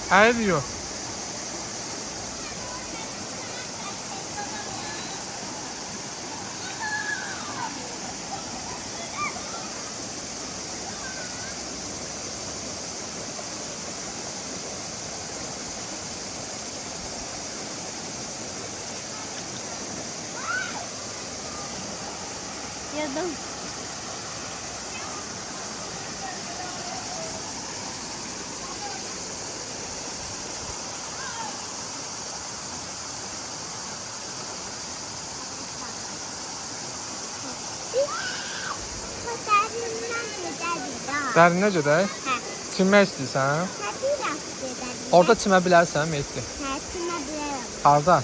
Hayır yok. Yedim. Dərinə gedək. Hə. Çimmək istəyirsən? Hə, biraz gedəlim. Orada çimə bilərsən, Mehdi. Hə, çimə bilərəm. Harda?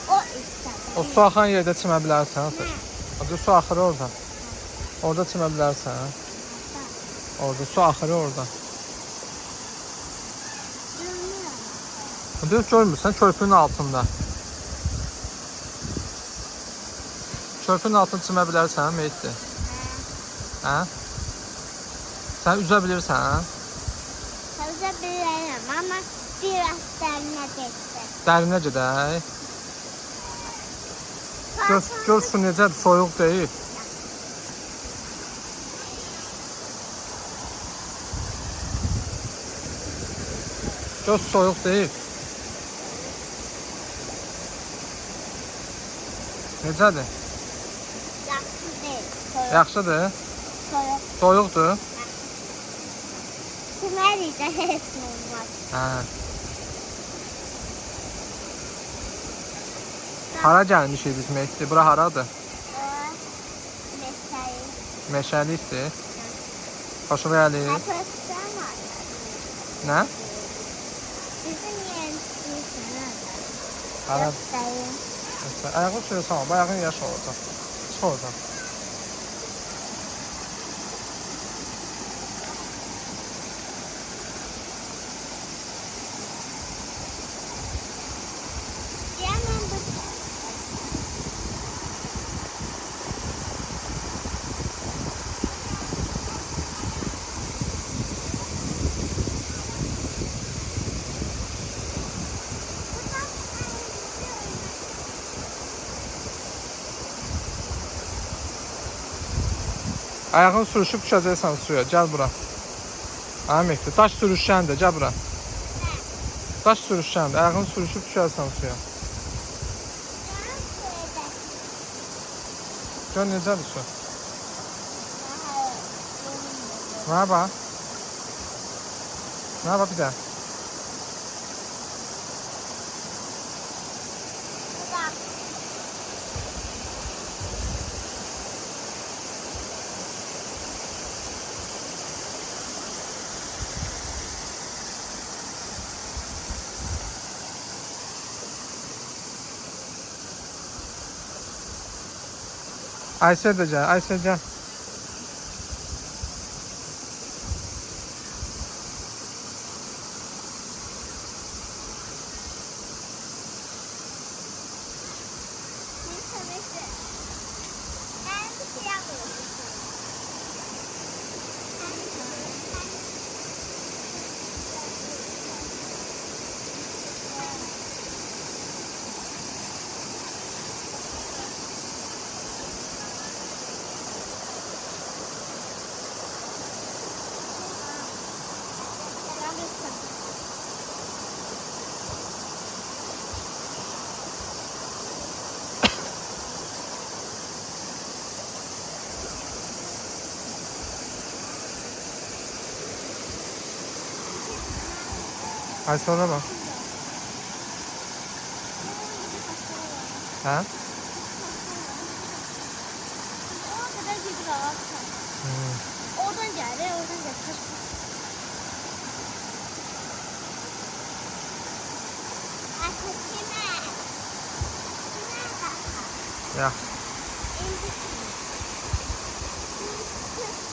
O istədim. O su axan yerdə çimə bilərsən. Hə. Orada su axırı orada. Orada çimə bilərsən. Orada su axırı orada. Görmürəm. Diyor görmürsən, körpünün altında. Körpünün altında çimə bilərsən, Mehdi. Hə. Hə? Sən üzə bilirsən? Üzə bilərəm, amma biraz dərinə getdi. Dərinə gedək. Gör su necədir, soyuq deyil. Gör su soyuq deyil. Necədir? Yaxşı deyil. Soyuq. Yaxşıdır. Soyuq. Soyuqdur. Çimərik də heç nə olmaz. Hə. Hara gəlmişik biz Mehdi? Bura haradır? Meşəyi. Meşəlikdir. Xoşuna gəlir. Həpəstən var. Nə? Bizim yerimiz nədir? Hara? Göstəyin. Ayağın suya salma, bu ayağın yaş olacaq. Çıx oradan. Deyəmən bu. Ayağın sürüşüb düşəcəksən suya. Gəl bura. Ha Mehdi, daş sürüşkəndir, gəl bura. Daş sürüşkəndir, ayağın sürüşüb düşərsən suya. Gör necədir su? Mənə bax. Mənə bax bir də. Aysel de gəl, Aysel gəl. Aysel'e bak. Ha? Oradan gəlir, oradan gəlir. Ya. İndi